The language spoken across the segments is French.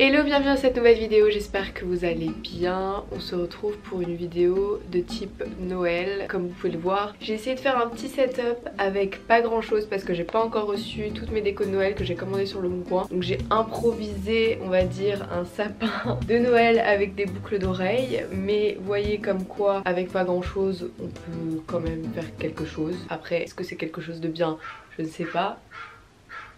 Hello, bienvenue à cette nouvelle vidéo, j'espère que vous allez bien. On se retrouve pour une vidéo de type Noël. Comme vous pouvez le voir, j'ai essayé de faire un petit setup avec pas grand chose parce que j'ai pas encore reçu toutes mes décos de Noël que j'ai commandées sur le Bon Coin. Donc j'ai improvisé, on va dire, un sapin de Noël avec des boucles d'oreilles. Mais voyez comme quoi, avec pas grand chose, on peut quand même faire quelque chose. Après, est-ce que c'est quelque chose de bien? Je ne sais pas.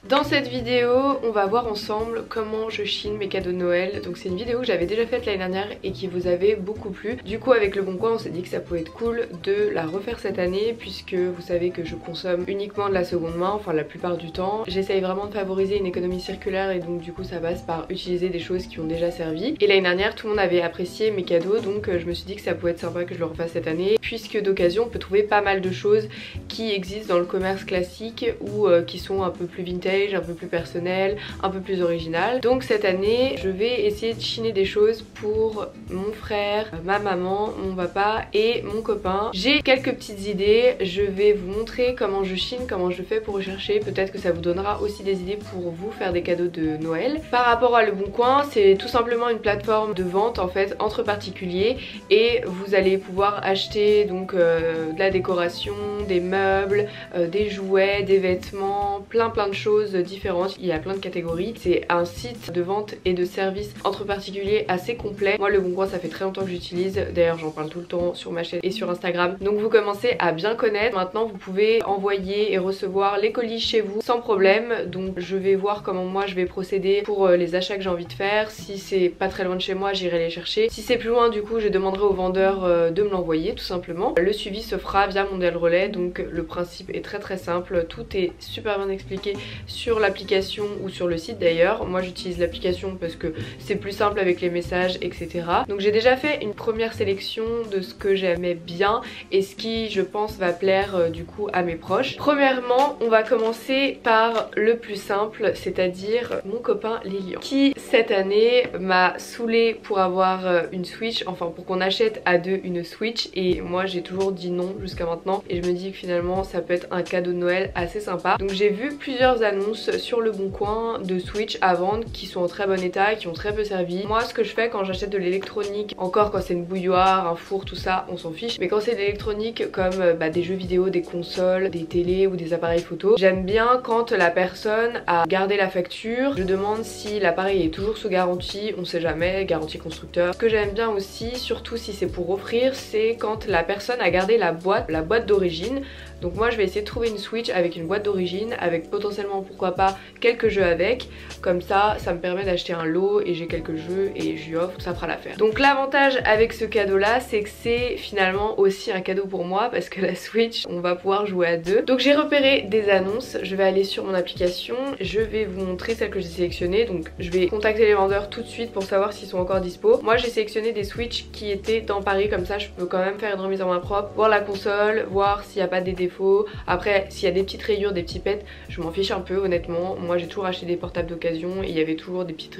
Dans cette vidéo, on va voir ensemble comment je chine mes cadeaux de Noël. Donc c'est une vidéo que j'avais déjà faite l'année dernière et qui vous avait beaucoup plu. Du coup avec le Bon Coin on s'est dit que ça pouvait être cool de la refaire cette année, puisque vous savez que je consomme uniquement de la seconde main, enfin la plupart du temps. J'essaye vraiment de favoriser une économie circulaire et donc du coup ça passe par utiliser des choses qui ont déjà servi. Et l'année dernière tout le monde avait apprécié mes cadeaux, donc je me suis dit que ça pouvait être sympa que je le refasse cette année, puisque d'occasion on peut trouver pas mal de choses qui existent dans le commerce classique ou qui sont un peu plus vintage, un peu plus personnel, un peu plus original. Donc cette année je vais essayer de chiner des choses pour mon frère, ma maman, mon papa et mon copain. J'ai quelques petites idées, je vais vous montrer comment je chine, comment je fais pour rechercher, peut-être que ça vous donnera aussi des idées pour vous faire des cadeaux de Noël. Par rapport à Le Bon Coin, c'est tout simplement une plateforme de vente en fait entre particuliers et vous allez pouvoir acheter donc de la décoration, des meubles, des jouets, des vêtements, plein de choses différentes. Il y a plein de catégories. C'est un site de vente et de service entre particuliers assez complet. Moi Le Bon Coin ça fait très longtemps que j'utilise, d'ailleurs j'en parle tout le temps sur ma chaîne et sur Instagram, donc vous commencez à bien connaître. Maintenant vous pouvez envoyer et recevoir les colis chez vous sans problème, donc je vais voir comment moi je vais procéder pour les achats que j'ai envie de faire. Si c'est pas très loin de chez moi j'irai les chercher, si c'est plus loin du coup je demanderai au vendeur de me l'envoyer tout simplement. Le suivi se fera via Mondial Relais, donc le principe est très simple, tout est super bien expliqué sur l'application ou sur le site d'ailleurs. Moi j'utilise l'application parce que c'est plus simple avec les messages etc. Donc j'ai déjà fait une première sélection de ce que j'aimais bien et ce qui je pense va plaire du coup à mes proches. Premièrement on va commencer par le plus simple, c'est-à-dire mon copain Lilian, qui cette année m'a saoulée pour avoir une Switch, enfin pour qu'on achète à deux une Switch, et moi j'ai toujours dit non jusqu'à maintenant et je me dis que finalement ça peut être un cadeau de Noël assez sympa. Donc j'ai vu plusieurs annonces sur le Bon Coin de Switch à vendre qui sont en très bon état, qui ont très peu servi. Moi ce que je fais quand j'achète de l'électronique, encore quand c'est une bouilloire, un four, tout ça on s'en fiche, mais quand c'est de l'électronique comme des jeux vidéo, des consoles, des télés ou des appareils photo, j'aime bien quand la personne a gardé la facture, je demande si l'appareil est toujours sous garantie, on sait jamais, garantie constructeur. Ce que j'aime bien aussi, surtout si c'est pour offrir, c'est quand la personne a gardé la boîte d'origine. Donc moi je vais essayer de trouver une Switch avec une boîte d'origine, avec potentiellement pourquoi pas quelques jeux avec, comme ça me permet d'acheter un lot et j'ai quelques jeux et je lui offre, ça fera l'affaire. Donc l'avantage avec ce cadeau là c'est que c'est finalement aussi un cadeau pour moi parce que la Switch on va pouvoir jouer à deux. Donc j'ai repéré des annonces, je vais aller sur mon application, je vais vous montrer celles que j'ai sélectionnées. Donc je vais contacter les vendeurs tout de suite pour savoir s'ils sont encore dispo. Moi j'ai sélectionné des Switch qui étaient dans Paris, comme ça je peux quand même faire une remise en main propre, voir la console, voir s'il n'y a pas des défauts. Après s'il y a des petites rayures, des petits pets, je m'en fiche un peu honnêtement. Moi j'ai toujours acheté des portables d'occasion et il y avait toujours des petites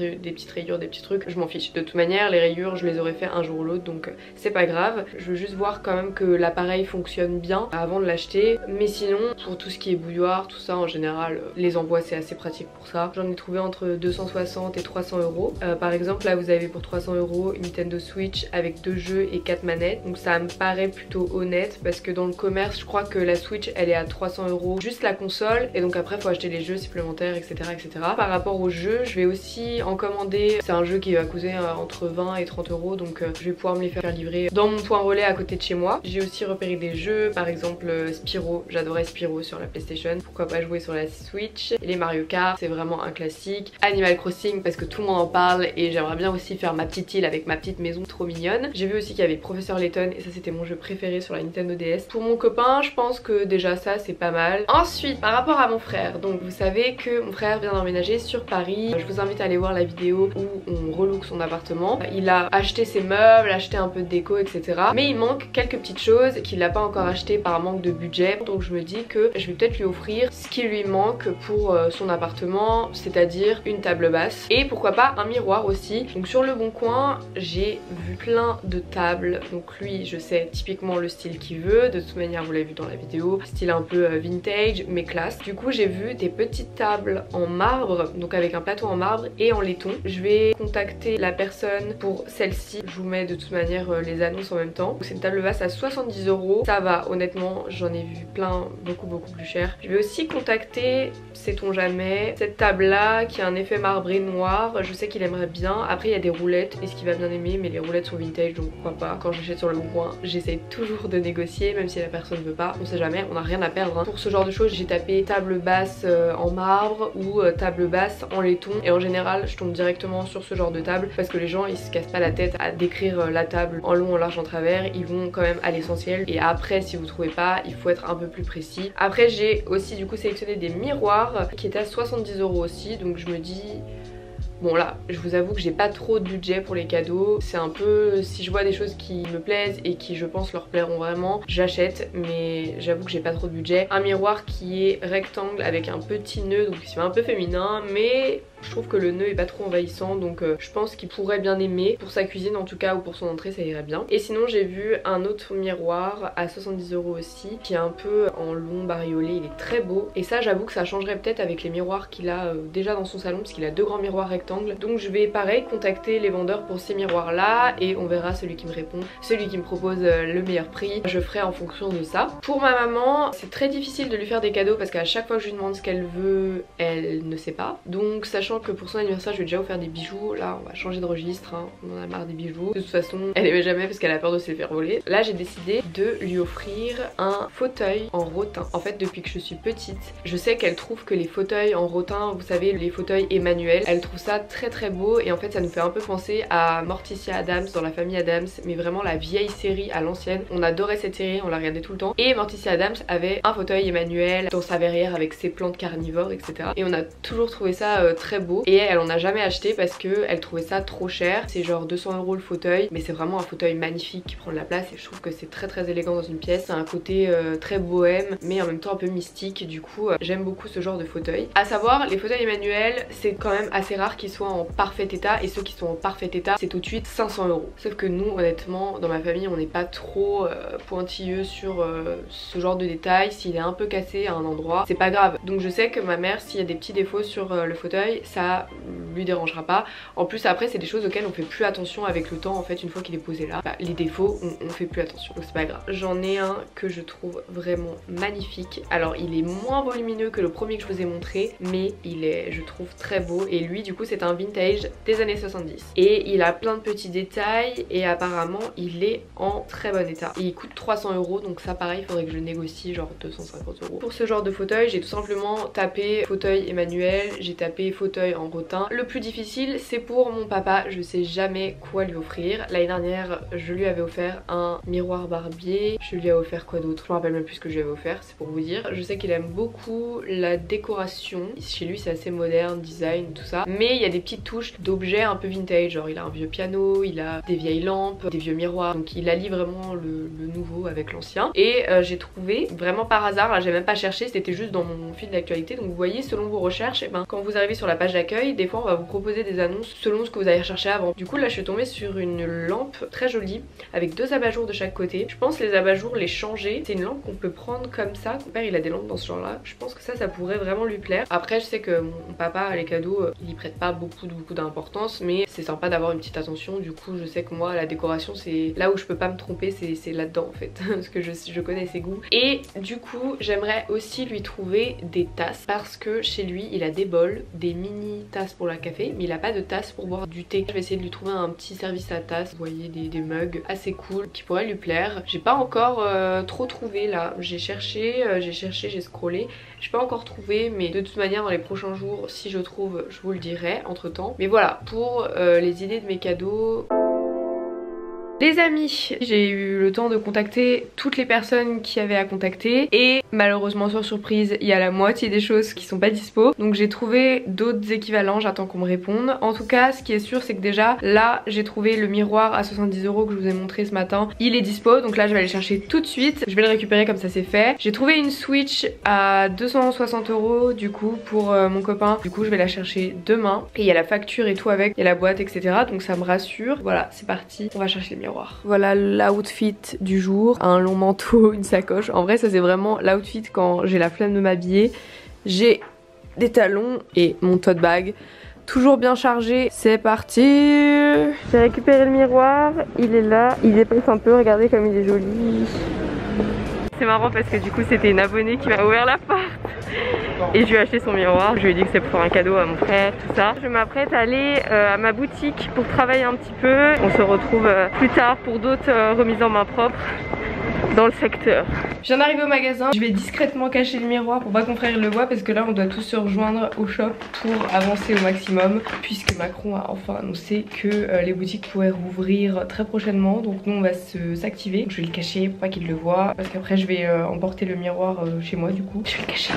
rayures, des petits trucs, je m'en fiche. De toute manière les rayures je les aurais fait un jour ou l'autre, donc c'est pas grave. Je veux juste voir quand même que l'appareil fonctionne bien avant de l'acheter. Mais sinon pour tout ce qui est bouilloire, tout ça en général, les envois c'est assez pratique pour ça. J'en ai trouvé entre 260 et 300 euros. Par exemple là vous avez pour 300 euros une Nintendo Switch avec 2 jeux et 4 manettes, donc ça me paraît plutôt honnête parce que dans le commerce je crois que la Switch elle est à 300 euros juste la console, et donc après faut acheter les jeux supplémentaires etc. Par rapport aux jeux je vais aussi en commander, c'est un jeu qui va coûter entre 20 et 30 euros, donc je vais pouvoir me les faire livrer dans mon point relais à côté de chez moi. J'ai aussi repéré des jeux, par exemple Spyro, j'adorais Spyro sur la PlayStation, pourquoi pas jouer sur la Switch. Et les Mario Kart c'est vraiment un classique. Animal Crossing parce que tout le monde en parle et j'aimerais bien aussi faire ma petite île avec ma petite maison trop mignonne. J'ai vu aussi qu'il y avait Professeur Layton et ça c'était mon jeu préféré sur la Nintendo DS. Pour mon copain je pense que déjà ça c'est pas mal. Ensuite par rapport à mon frère, donc vous savez que mon frère vient d'emménager sur Paris. Je vous invite à aller voir la vidéo où on relook son appartement. Il a acheté ses meubles, acheté un peu de déco etc. Mais il manque quelques petites choses qu'il n'a pas encore acheté par manque de budget. Donc je me dis que je vais peut-être lui offrir ce qui lui manque pour son appartement, c'est-à-dire une table basse et pourquoi pas un miroir aussi. Donc sur le Bon Coin j'ai vu plein de tables, donc lui je sais typiquement le style qu'il veut, de toute manière vous l'avez vu dans la vidéo. vidéo, style un peu vintage mais classe. Du coup j'ai vu des petites tables en marbre, donc avec un plateau en marbre et en laiton. Je vais contacter la personne pour celle-ci, je vous mets de toute manière les annonces en même temps. C'est une table basse à 70 €, ça va honnêtement, j'en ai vu plein beaucoup plus cher. Je vais aussi contacter, sait-on jamais, cette table là qui a un effet marbré noir, je sais qu'il aimerait bien. Après il y a des roulettes, est-ce qu'il va bien aimer, mais les roulettes sont vintage donc pourquoi pas. Quand j'achète sur le bon coin, j'essaye toujours de négocier même si la personne veut pas, on sait jamais, on a rien à perdre hein. Pour ce genre de choses j'ai tapé table basse en marbre ou table basse en laiton et en général je tombe directement sur ce genre de table parce que les gens ils se cassent pas la tête à décrire la table en long, en large, en travers, ils vont quand même à l'essentiel et après si vous trouvez pas il faut être un peu plus précis. Après j'ai aussi du coup sélectionné des miroirs qui étaient à 70 € aussi, donc je me dis bon là, je vous avoue que j'ai pas trop de budget pour les cadeaux. C'est un peu, si je vois des choses qui me plaisent et qui je pense leur plairont vraiment, j'achète, mais j'avoue que j'ai pas trop de budget. Un miroir qui est rectangle avec un petit nœud, donc qui fait un peu féminin, mais je trouve que le nœud est pas trop envahissant, donc je pense qu'il pourrait bien aimer. Pour sa cuisine en tout cas ou pour son entrée ça irait bien. Et sinon j'ai vu un autre miroir à 70 € aussi, qui est un peu en long bariolé, il est très beau. Et ça j'avoue que ça changerait peut-être avec les miroirs qu'il a déjà dans son salon, parce qu'il a deux grands miroirs rectangles. Donc je vais pareil contacter les vendeurs pour ces miroirs là et on verra celui qui me répond, celui qui me propose le meilleur prix, je ferai en fonction de ça. Pour ma maman c'est très difficile de lui faire des cadeaux parce qu'à chaque fois que je lui demande ce qu'elle veut elle ne sait pas. Donc sachant que pour son anniversaire je vais déjà offrir des bijoux, là on va changer de registre hein. On en a marre des bijoux, de toute façon elle aimait jamais parce qu'elle a peur de se les faire voler. Là j'ai décidé de lui offrir un fauteuil en rotin. En fait depuis que je suis petite je sais qu'elle trouve que les fauteuils en rotin, vous savez les fauteuils Emmanuel, elle trouve ça très beau et en fait ça nous fait un peu penser à Morticia Addams dans la famille Addams, mais vraiment la vieille série à l'ancienne. On adorait cette série, on la regardait tout le temps et Morticia Addams avait un fauteuil Emmanuel dans sa verrière avec ses plantes carnivores etc. Et on a toujours trouvé ça très beau et elle en a jamais acheté parce que elle trouvait ça trop cher. C'est genre 200 € le fauteuil, mais c'est vraiment un fauteuil magnifique qui prend de la place et je trouve que c'est très élégant dans une pièce. C'est un côté très bohème mais en même temps un peu mystique, du coup j'aime beaucoup ce genre de fauteuil. À savoir les fauteuils Emmanuel c'est quand même assez rare qu'ils soient en parfait état et ceux qui sont en parfait état c'est tout de suite 500 €. Sauf que nous honnêtement dans ma famille on n'est pas trop pointilleux sur ce genre de détails. S'il est un peu cassé à un endroit c'est pas grave, donc je sais que ma mère s'il y a des petits défauts sur le fauteuil ça lui dérangera pas. En plus après c'est des choses auxquelles on fait plus attention avec le temps en fait, une fois qu'il est posé là bah, les défauts on fait plus attention donc c'est pas grave. J'en ai un que je trouve vraiment magnifique. Alors il est moins volumineux que le premier que je vous ai montré mais il est je trouve très beau et lui du coup c'est un vintage des années 70 et il a plein de petits détails et apparemment il est en très bon état et il coûte 300 € donc ça pareil il faudrait que je négocie genre 250 €. Pour ce genre de fauteuil j'ai tout simplement tapé fauteuil Emmanuel, j'ai tapé fauteuil en rotin. Le plus difficile c'est pour mon papa, je sais jamais quoi lui offrir. L'année dernière je lui avais offert un miroir barbier, je lui ai offert quoi d'autre, je me rappelle même plus ce que je lui avais offert, c'est pour vous dire. Je sais qu'il aime beaucoup la décoration, chez lui c'est assez moderne, design tout ça, mais il y a des petites touches d'objets un peu vintage, genre il a un vieux piano, il a des vieilles lampes, des vieux miroirs, donc il allie vraiment le nouveau avec l'ancien. Et j'ai trouvé vraiment par hasard, là j'ai même pas cherché, c'était juste dans mon fil d'actualité, donc vous voyez selon vos recherches, et ben quand vous arrivez sur la page d'accueil, des fois on va vous proposer des annonces selon ce que vous avez recherché avant. Du coup là je suis tombée sur une lampe très jolie avec deux abat-jours de chaque côté. Je pense les abat-jours les changer, c'est une lampe qu'on peut prendre comme ça. Mon père il a des lampes dans ce genre là, je pense que ça pourrait vraiment lui plaire. Après je sais que mon papa les cadeaux il y prête pas beaucoup d'importance, mais c'est sympa d'avoir une petite attention. Du coup je sais que moi la décoration c'est là où je peux pas me tromper, c'est là-dedans en fait parce que je connais ses goûts. Et du coup j'aimerais aussi lui trouver des tasses parce que chez lui il a des bols, des mini tasses pour le café, mais il a pas de tasse pour boire du thé. Je vais essayer de lui trouver un petit service à tasse, vous voyez des mugs assez cool qui pourraient lui plaire. J'ai pas encore trop trouvé là, j'ai cherché, j'ai scrollé, j'ai pas encore trouvé, mais de toute manière dans les prochains jours si je trouve je vous le dirai entre temps. Mais voilà pour les idées de mes cadeaux. Les amis, j'ai eu le temps de contacter toutes les personnes qui avaient à contacter et malheureusement sans surprise il y a la moitié des choses qui sont pas dispo, donc j'ai trouvé d'autres équivalents, j'attends qu'on me réponde. En tout cas ce qui est sûr c'est que déjà là j'ai trouvé le miroir à 70 € que je vous ai montré ce matin, il est dispo, donc là je vais aller le chercher tout de suite, je vais le récupérer comme ça c'est fait. J'ai trouvé une Switch à 260 € du coup pour mon copain, du coup je vais la chercher demain et il y a la facture et tout avec, il y a la boîte etc, donc ça me rassure. Voilà c'est parti, on va chercher les miroirs. miroir. Voilà l'outfit du jour, un long manteau, une sacoche. En vrai ça c'est vraiment l'outfit quand j'ai la flemme de m'habiller. J'ai des talons et mon tote bag. Toujours bien chargé, c'est parti. J'ai récupéré le miroir, il est là, il dépasse un peu, regardez comme il est joli. C'est marrant parce que du coup c'était une abonnée qui m'a ouvert la porte et je lui ai acheté son miroir. Je lui ai dit que c'était pour un cadeau à mon frère, tout ça. Je m'apprête à aller à ma boutique pour travailler un petit peu. On se retrouve plus tard pour d'autres remises en main propres dans le secteur. Je viens d'arriver au magasin, je vais discrètement cacher le miroir pour pas qu'on frère le voit parce que là on doit tous se rejoindre au shop pour avancer au maximum puisque Macron a enfin annoncé que les boutiques pourraient rouvrir très prochainement, donc nous on va s'activer. Je vais le cacher pour pas qu'il le voit parce qu'après je vais emporter le miroir chez moi du coup. Je vais le cacher.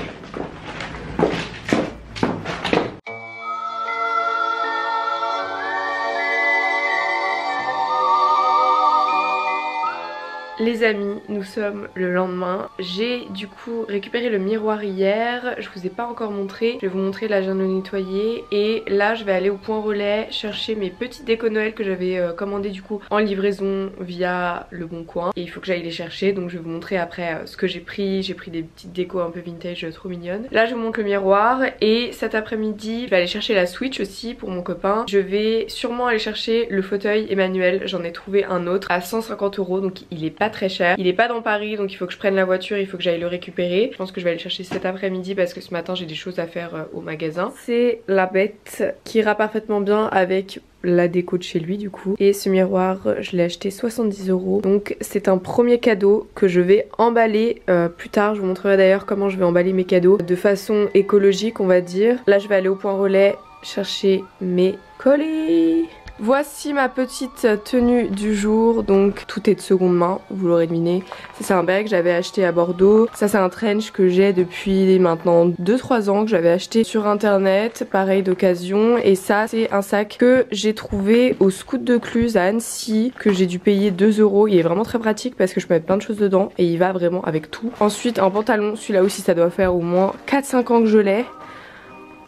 Les amis, nous sommes le lendemain. J'ai du coup récupéré le miroir hier. Je vous ai pas encore montré. Je vais vous montrer, là je viens de le nettoyer. Et là je vais aller au point relais chercher mes petits décos Noël que j'avais commandé du coup en livraison via Le Bon Coin. Et il faut que j'aille les chercher, donc je vais vous montrer après ce que j'ai pris. J'ai pris des petites décos un peu vintage trop mignonnes. Là je vous montre le miroir et cet après-midi je vais aller chercher la Switch aussi pour mon copain. Je vais sûrement aller chercher le fauteuil Emmanuel. J'en ai trouvé un autre à 150 €, donc il est pas très cher. Il est pas dans Paris, donc il faut que je prenne la voiture, il faut que j'aille le récupérer. Je pense que je vais aller le chercher cet après-midi parce que ce matin j'ai des choses à faire au magasin. C'est la bête qui ira parfaitement bien avec la déco de chez lui du coup. Et ce miroir je l'ai acheté 70 €. Donc c'est un premier cadeau que je vais emballer plus tard. Je vous montrerai d'ailleurs comment je vais emballer mes cadeaux de façon écologique on va dire. Là je vais aller au point relais chercher mes colis. Voici ma petite tenue du jour, donc tout est de seconde main, vous l'aurez deviné. Ça c'est un bag que j'avais acheté à Bordeaux. Ça c'est un trench que j'ai depuis maintenant 2-3 ans que j'avais acheté sur internet, pareil d'occasion. Et ça c'est un sac que j'ai trouvé au Scout de Cluse à Annecy, que j'ai dû payer 2 €. Il est vraiment très pratique parce que je peux mettre plein de choses dedans et il va vraiment avec tout. Ensuite un pantalon, celui-là aussi ça doit faire au moins 4-5 ans que je l'ai.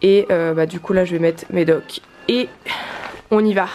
Et du coup là je vais mettre mes docks et on y va.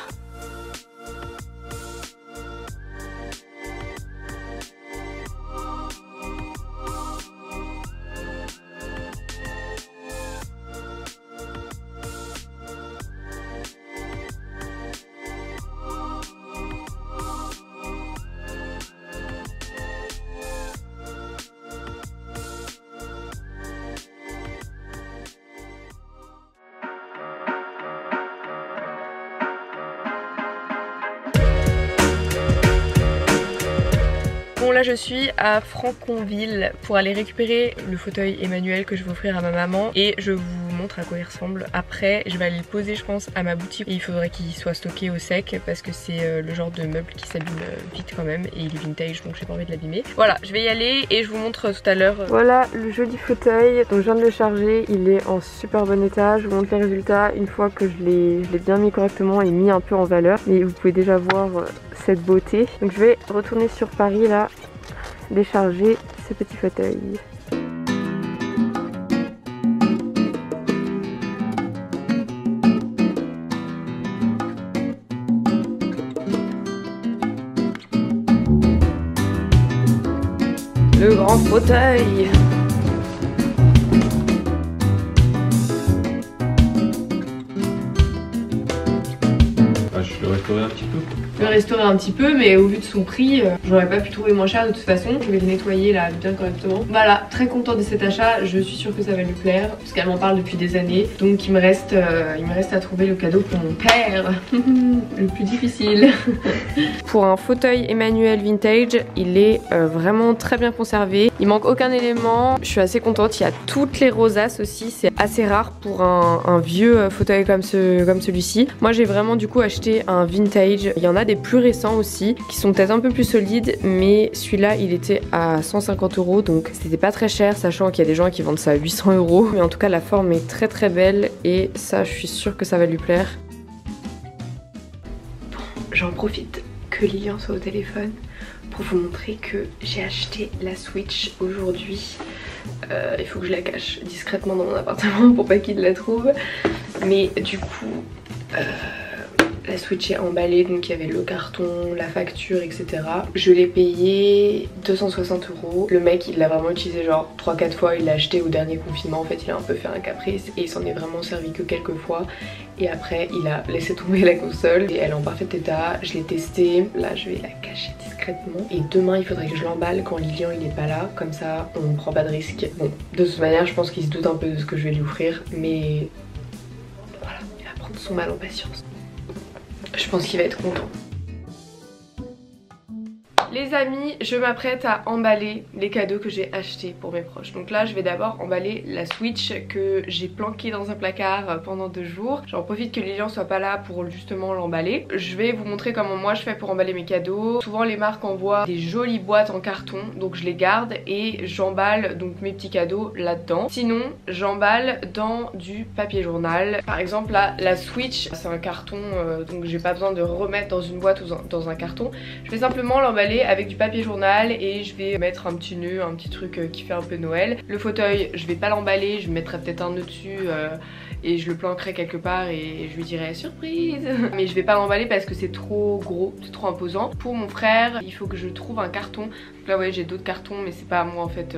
Bon là je suis à Franconville pour aller récupérer le fauteuil Emmanuel que je vais offrir à ma maman et je vous montre à quoi il ressemble. Après je vais aller le poser je pense à ma boutique et il faudrait qu'il soit stocké au sec parce que c'est le genre de meuble qui s'abîme vite quand même et il est vintage donc j'ai pas envie de l'abîmer. Voilà je vais y aller et je vous montre tout à l'heure. Voilà le joli fauteuil, donc je viens de le charger, il est en super bon état. Je vous montre les résultats une fois que je l'ai bien mis correctement et mis un peu en valeur, mais vous pouvez déjà voir cette beauté. Donc je vais retourner sur Paris là, décharger ce petit fauteuil. Le grand fauteuil. Je le restaurer un petit peu. Je vais restaurer un petit peu, mais au vu de son prix, j'aurais pas pu trouver moins cher de toute façon. Je vais le nettoyer là bien correctement. Voilà, très contente de cet achat. Je suis sûre que ça va lui plaire parce qu'elle m'en parle depuis des années. Donc il me reste à trouver le cadeau pour mon père. Le plus difficile. Pour un fauteuil Emmanuel vintage, il est vraiment très bien conservé. Il manque aucun élément. Je suis assez contente. Il y a toutes les rosaces aussi. C'est assez rare pour un vieux fauteuil comme celui-ci. Moi j'ai vraiment du coup acheté un vintage. Il y en a des plus récents aussi qui sont peut-être un peu plus solides, mais celui-là il était à 150 €, donc c'était pas très cher, sachant qu'il y a des gens qui vendent ça à 800 €. Mais en tout cas la forme est très très belle et ça je suis sûre que ça va lui plaire. Bon, j'en profite que Lilian soit au téléphone pour vous montrer que j'ai acheté la Switch aujourd'hui. Il faut que je la cache discrètement dans mon appartement pour pas qu'il la trouve, mais du coup la Switch est emballée, donc il y avait le carton, la facture, etc. Je l'ai payé 260 €. Le mec il l'a vraiment utilisé genre 3-4 fois, il l'a acheté au dernier confinement, en fait il a un peu fait un caprice et il s'en est vraiment servi que quelques fois. Et après il a laissé tomber la console et elle est en parfait état, je l'ai testée, là je vais la cacher discrètement. Et demain il faudrait que je l'emballe quand Lilian il est pas là, comme ça on ne prend pas de risque. Bon, de toute manière je pense qu'il se doute un peu de ce que je vais lui offrir, mais voilà, il va prendre son mal en patience. Je pense qu'il va être content. Les amis, je m'apprête à emballer les cadeaux que j'ai achetés pour mes proches. Donc là je vais d'abord emballer la Switch que j'ai planquée dans un placard pendant 2 jours. J'en profite que Lilian soit pas là pour justement l'emballer. Je vais vous montrer comment moi je fais pour emballer mes cadeaux. Souvent les marques envoient des jolies boîtes en carton, donc je les garde et j'emballe donc mes petits cadeaux là-dedans. Sinon j'emballe dans du papier journal. Par exemple là la Switch c'est un carton, donc j'ai pas besoin de remettre dans une boîte ou dans un carton. Je vais simplement l'emballer avec du papier journal et je vais mettre un petit nœud, un petit truc qui fait un peu Noël. Le fauteuil je vais pas l'emballer, je mettrai peut-être un nœud dessus et je le planquerai quelque part et je lui dirai surprise. Mais je vais pas l'emballer parce que c'est trop gros, c'est trop imposant. Pour mon frère il faut que je trouve un carton. Donc là ouais j'ai d'autres cartons mais c'est pas à moi en fait.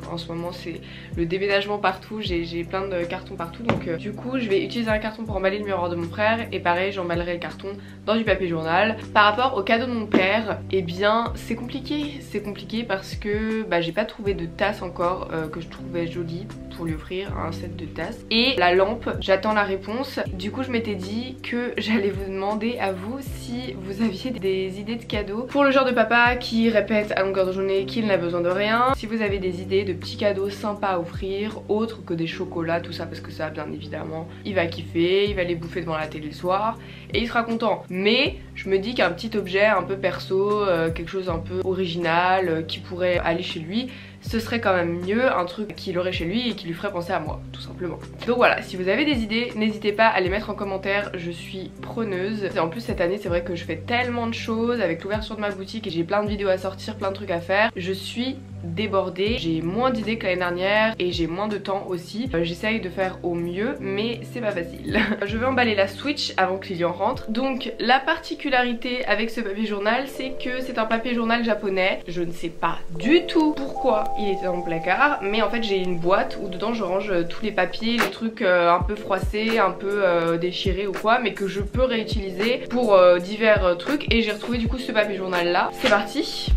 En ce moment c'est le déménagement partout, j'ai plein de cartons partout. Donc du coup je vais utiliser un carton pour emballer le miroir de mon frère. Et pareil j'emballerai le carton dans du papier journal. Par rapport au cadeau de mon père, eh bien c'est compliqué parce que j'ai pas trouvé de tasse encore que je trouvais jolie pour lui offrir un set de tasses. Et la lampe, j'attends la réponse. Du coup je m'étais dit que j'allais vous demander à vous si vous aviez des idées de cadeaux pour le genre de papa qui répète à longueur de journée qu'il n'a besoin de rien. Si vous avez des idées de petits cadeaux sympas à offrir autres que des chocolats, tout ça, parce que ça bien évidemment il va kiffer, il va les bouffer devant la télé le soir et il sera content. Mais je me dis qu'un petit objet un peu perso, quelque chose un peu original qui pourrait aller chez lui, ce serait quand même mieux, un truc qu'il aurait chez lui et qui lui ferait penser à moi, tout simplement. Donc voilà, si vous avez des idées, n'hésitez pas à les mettre en commentaire, je suis preneuse. Et en plus cette année c'est vrai que je fais tellement de choses avec l'ouverture de ma boutique et j'ai plein de vidéos à sortir, plein de trucs à faire. Je suis débordée, j'ai moins d'idées que l'année dernière et j'ai moins de temps aussi. J'essaye de faire au mieux mais c'est pas facile. Je vais emballer la Switch avant que Lilian rentre. Donc la particularité avec ce papier journal c'est que c'est un papier journal japonais. Je ne sais pas du tout pourquoi il était dans mon placard, mais en fait j'ai une boîte où dedans je range tous les papiers, les trucs un peu froissés, un peu déchirés ou quoi, mais que je peux réutiliser pour divers trucs. Et j'ai retrouvé du coup ce papier journal là. C'est parti.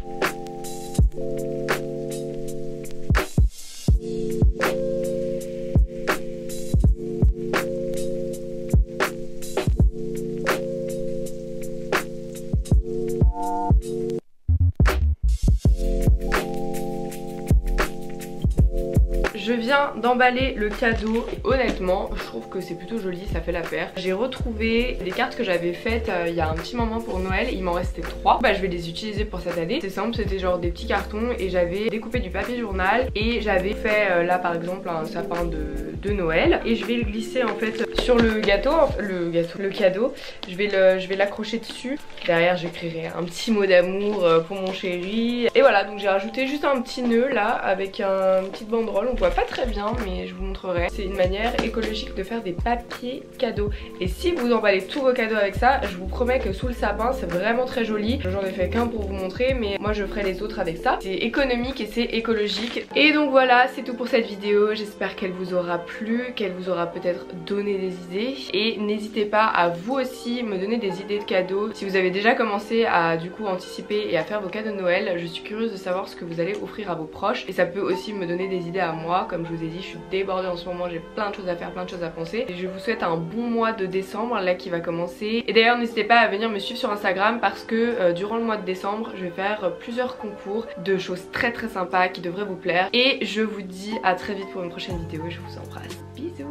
Je viens d'emballer le cadeau et honnêtement je trouve que c'est plutôt joli, ça fait l'affaire. J'ai retrouvé des cartes que j'avais faites il y a un petit moment pour Noël, il m'en restait 3. Je vais les utiliser pour cette année. C'est simple, c'était genre des petits cartons et j'avais découpé du papier journal et j'avais fait là par exemple un sapin de Noël et je vais le glisser en fait sur le cadeau. Je vais l'accrocher dessus. Derrière j'écrirai un petit mot d'amour pour mon chéri. Et voilà, donc j'ai rajouté juste un petit nœud là avec une petite banderole. On voit pas très bien mais je vous montrerai. C'est une manière écologique de faire des papiers cadeaux. Et si vous emballez tous vos cadeaux avec ça, je vous promets que sous le sapin c'est vraiment très joli. J'en ai fait qu'un pour vous montrer mais moi je ferai les autres avec ça. C'est économique et c'est écologique. Et donc voilà, c'est tout pour cette vidéo. J'espère qu'elle vous aura plu, qu'elle vous aura peut-être donné des idées. Et n'hésitez pas à vous aussi me donner des idées de cadeaux. Si vous avez déjà commencé à du coup anticiper et à faire vos cadeaux de Noël, je suis curieuse de savoir ce que vous allez offrir à vos proches. Et ça peut aussi me donner des idées à moi. Comme je vous ai dit, je suis débordée en ce moment, j'ai plein de choses à faire, plein de choses à penser. Et je vous souhaite un bon mois de décembre là qui va commencer. Et d'ailleurs n'hésitez pas à venir me suivre sur Instagram parce que durant le mois de décembre je vais faire plusieurs concours de choses très sympas qui devraient vous plaire. Et je vous dis à très vite pour une prochaine vidéo et je vous embrasse. Bisous.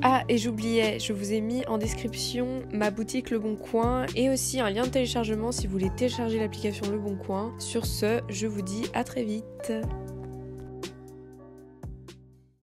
Ah et j'oubliais, je vous ai mis en description ma boutique Le Bon Coin et aussi un lien de téléchargement si vous voulez télécharger l'application Le Bon Coin. Sur ce, je vous dis à très vite.